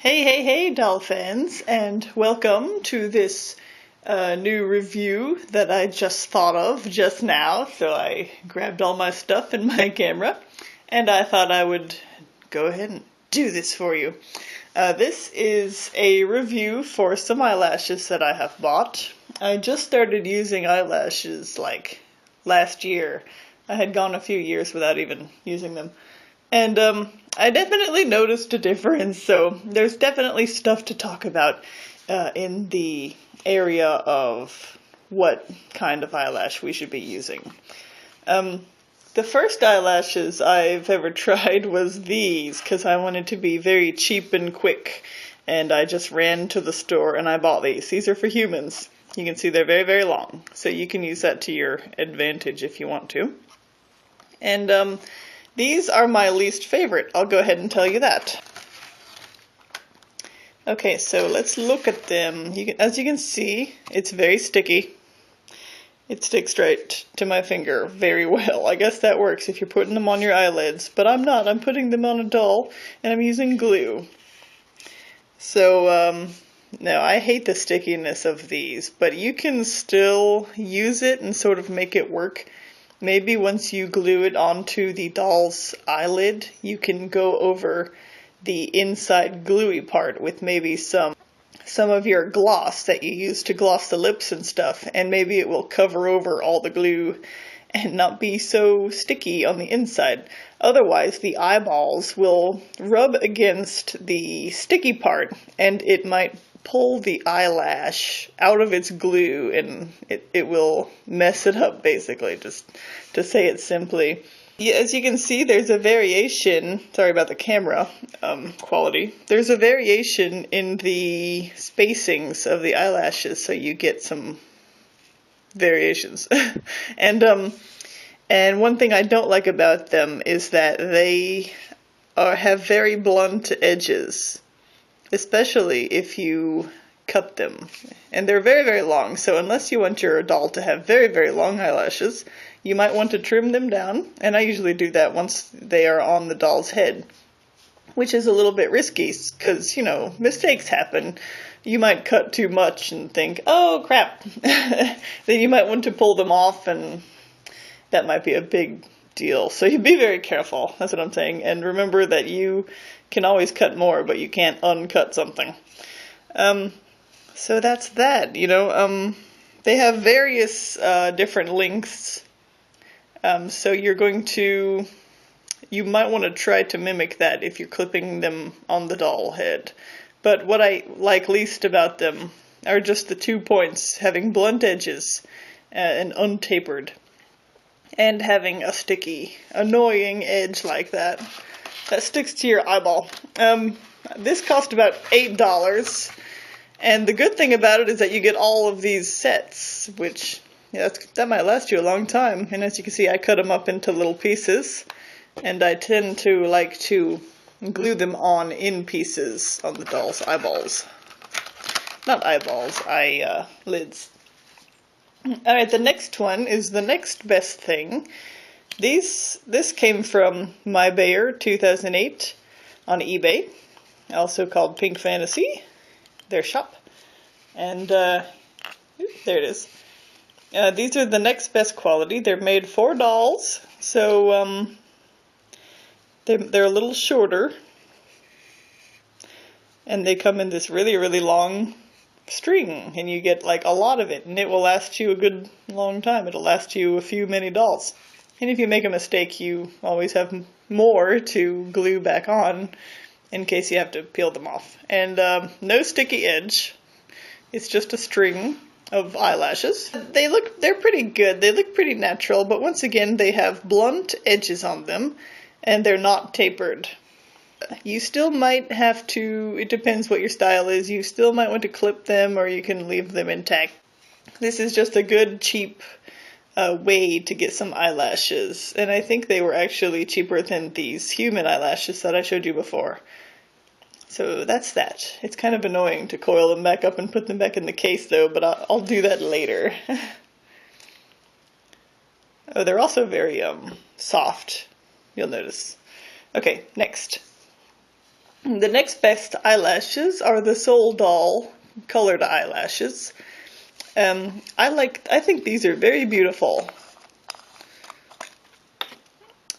Hey, doll fans, and welcome to this new review that I just thought of just now. So I grabbed all my stuff and my camera, and I thought I would go ahead and do this for you. This is a review for some eyelashes that I have bought. I just started using eyelashes like last year. I had gone a few years without even using them. And I definitely noticed a difference, so there's definitely stuff to talk about in the area of what kind of eyelash we should be using. The first eyelashes I've ever tried was these, because I wanted to be very cheap and quick, and I just ran to the store and I bought these. These are for humans. You can see they're very, very long, so you can use that to your advantage if you want to. And these are my least favorite. I'll go ahead and tell you that. Okay, so let's look at them. As you can see, it's very sticky. It sticks right to my finger very well. I guess that works if you're putting them on your eyelids, but I'm not. I'm putting them on a doll, and I'm using glue. So, no, I hate the stickiness of these, but you can still use it and sort of make it work. Maybe once you glue it onto the doll's eyelid, you can go over the inside gluey part with maybe some of your gloss that you use to gloss the lips and stuff, and maybe it will cover over all the glue and not be so sticky on the inside. Otherwise, the eyeballs will rub against the sticky part, and it might pull the eyelash out of its glue, and it will mess it up, basically, just to say it simply. Yeah, as you can see, there's a variation, sorry about the camera quality, there's a variation in the spacings of the eyelashes, so you get some variations. And one thing I don't like about them is that they have very blunt edges, especially if you cut them. And they're very, very long, so unless you want your doll to have very, very long eyelashes, you might want to trim them down, and I usually do that once they are on the doll's head, which is a little bit risky, because, you know, mistakes happen. You might cut too much and think, oh crap, then you might want to pull them off, and that might be a big deal. So you be very careful, that's what I'm saying, and remember that you can always cut more, but you can't uncut something. So that's that, you know. They have various different lengths, so you might want to try to mimic that if you're clipping them on the doll head. But what I like least about them are just the 2 points, having blunt edges and untapered, and having a sticky, annoying edge like that sticks to your eyeball. This cost about $8, and the good thing about it is that you get all of these sets, which that might last you a long time. And as you can see, I cut them up into little pieces, and I tend to like to glue them on in pieces on the doll's eyeballs. Not eyeballs, lids. Alright, the next one is the next best thing. This came from My Bayer 2008 on eBay, also called Pink Fantasy, their shop. And there it is. These are the next best quality. They're made for dolls, so they're a little shorter, and they come in this really, really long string, and you get like a lot of it, and it will last you a good long time. It'll last you a few many dolls. And if you make a mistake, you always have more to glue back on in case you have to peel them off. And no sticky edge. It's just a string of eyelashes. They're pretty good. They look pretty natural, but once again, they have blunt edges on them, and they're not tapered. You still might have to, it depends what your style is, you still might want to clip them, or you can leave them intact. This is just a good, cheap way to get some eyelashes, and I think they were actually cheaper than these human eyelashes that I showed you before. So that's that. It's kind of annoying to coil them back up and put them back in the case though, but I'll do that later. Oh, they're also very soft, you'll notice. Okay, next. The next best eyelashes are the Soul Doll colored eyelashes. I think these are very beautiful.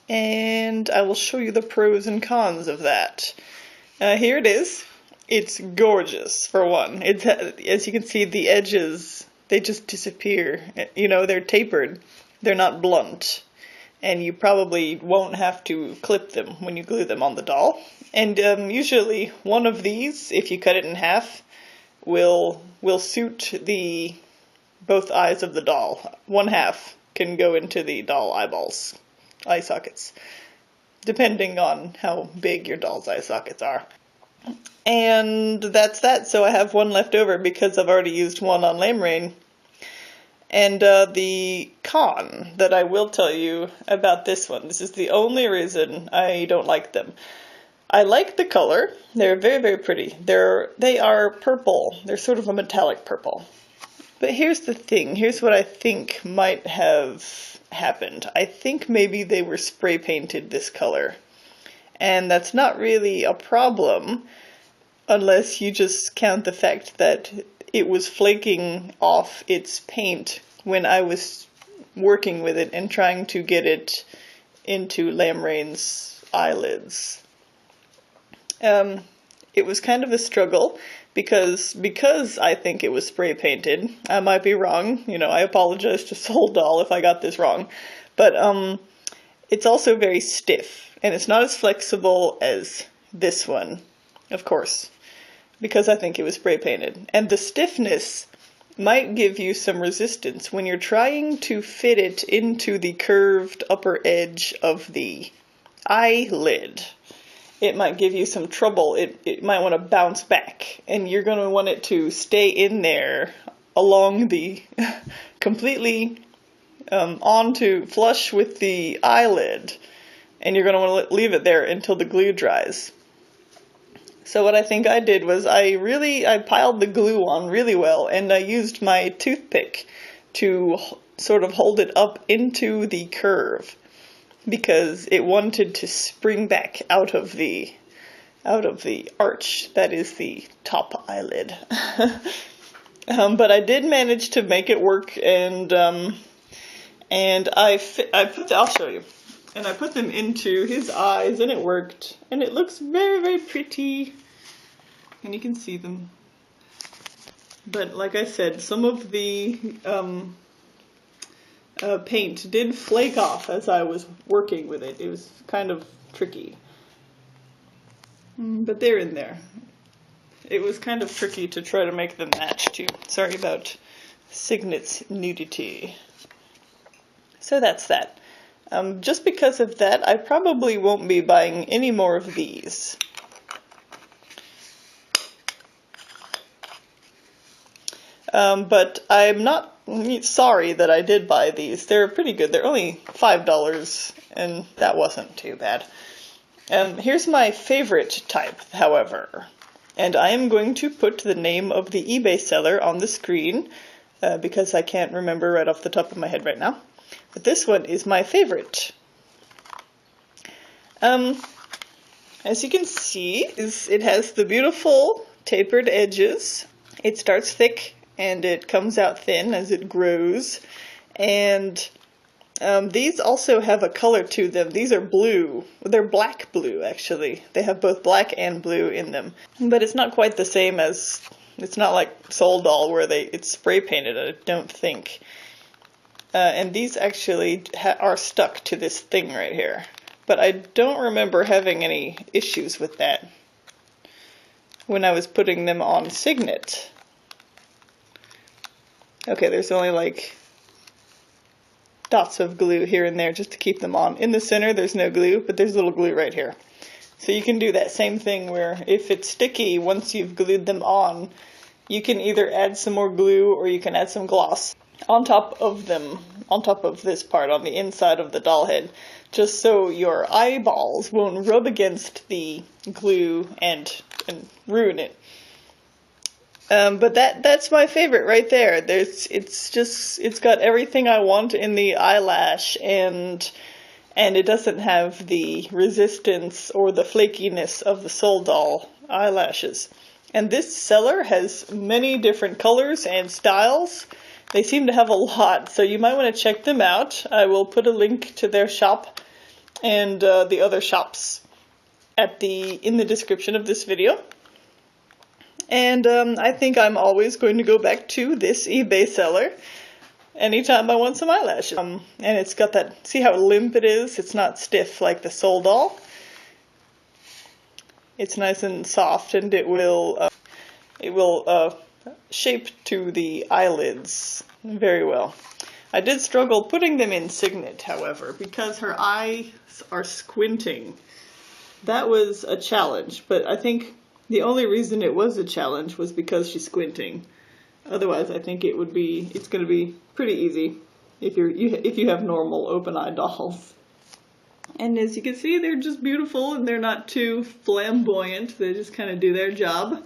And I will show you the pros and cons of that. Here it is. It's gorgeous, for one. As you can see, the edges, they just disappear. You know, they're tapered. They're not blunt. And you probably won't have to clip them when you glue them on the doll. And usually one of these, if you cut it in half, will suit both eyes of the doll. One half can go into the doll eyeballs, eye sockets, depending on how big your doll's eye sockets are. And that's that. So I have one left over because I've already used one on Lame Rain. And the con that I will tell you about this one, this is the only reason I don't like them. I like the color. They're very, very pretty. They are purple. They're sort of a metallic purple. But here's the thing. Here's what I think might have happened. I think maybe they were spray painted this color. And that's not really a problem unless you just count the fact that it was flaking off its paint when I was working with it and trying to get it into Lamb Rain's eyelids. It was kind of a struggle because I think it was spray painted. I might be wrong. You know, I apologize to Soul Doll if I got this wrong. But it's also very stiff, and it's not as flexible as this one, of course, because I think it was spray painted. And the stiffness might give you some resistance when you're trying to fit it into the curved upper edge of the eyelid. It might give you some trouble. It might want to bounce back, and you're going to want it to stay in there along the completely onto flush with the eyelid, and you're going to want to leave it there until the glue dries. So what I think I did was I piled the glue on really well, and I used my toothpick to sort of hold it up into the curve because it wanted to spring back out of the arch that is the top eyelid. But I did manage to make it work, and I'll show you. And I put them into his eyes, and it worked. And it looks very, very pretty. And you can see them. But like I said, some of the paint did flake off as I was working with it. It was kind of tricky. But they're in there. It was kind of tricky to try to make them match too. Sorry about Signet's nudity. So that's that. Just because of that, I probably won't be buying any more of these. But I'm not sorry that I did buy these. They're pretty good. They're only $5, and that wasn't too bad. Here's my favorite type, however. And I am going to put the name of the eBay seller on the screen, because I can't remember right off the top of my head right now. But this one is my favorite. As you can see, it has the beautiful tapered edges. It starts thick and it comes out thin as it grows. And these also have a color to them. These are blue. They're black blue, actually. They have both black and blue in them. But it's not quite the same as, it's not like Soul Doll where it's spray painted, I don't think. And these actually are stuck to this thing right here. But I don't remember having any issues with that when I was putting them on Signet. Okay, there's only like dots of glue here and there just to keep them on. In the center there's no glue, but there's a little glue right here. So you can do that same thing where if it's sticky once you've glued them on, you can either add some more glue or you can add some gloss on top of them, on top of this part on the inside of the doll head, just so your eyeballs won't rub against the glue and ruin it. But that's my favorite right there. It's got everything I want in the eyelash, and and it doesn't have the resistance or the flakiness of the Soul Doll eyelashes. And this seller has many different colors and styles. They seem to have a lot, so you might want to check them out. I will put a link to their shop and the other shops in the description of this video. And I think I'm always going to go back to this eBay seller anytime I want some eyelashes. And it's got that, see how limp it is? It's not stiff like the Soul Doll. It's nice and soft, and it will shape to the eyelids very well. I did struggle putting them in Signet, however, because her eyes are squinting. That was a challenge, but I think the only reason it was a challenge was because she's squinting. Otherwise, I think it's going to be pretty easy if you have normal open-eye dolls. And as you can see, they're just beautiful, and they're not too flamboyant. They just kind of do their job.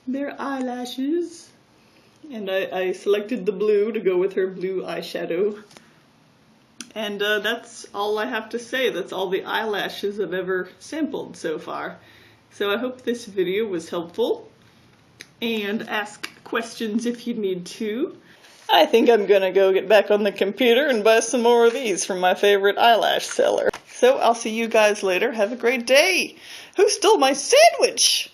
They're eyelashes. And I selected the blue to go with her blue eyeshadow. And that's all I have to say. That's all the eyelashes I've ever sampled so far. So I hope this video was helpful. And ask questions if you need to. I think I'm gonna go get back on the computer and buy some more of these from my favorite eyelash seller. So I'll see you guys later. Have a great day. Who stole my sandwich?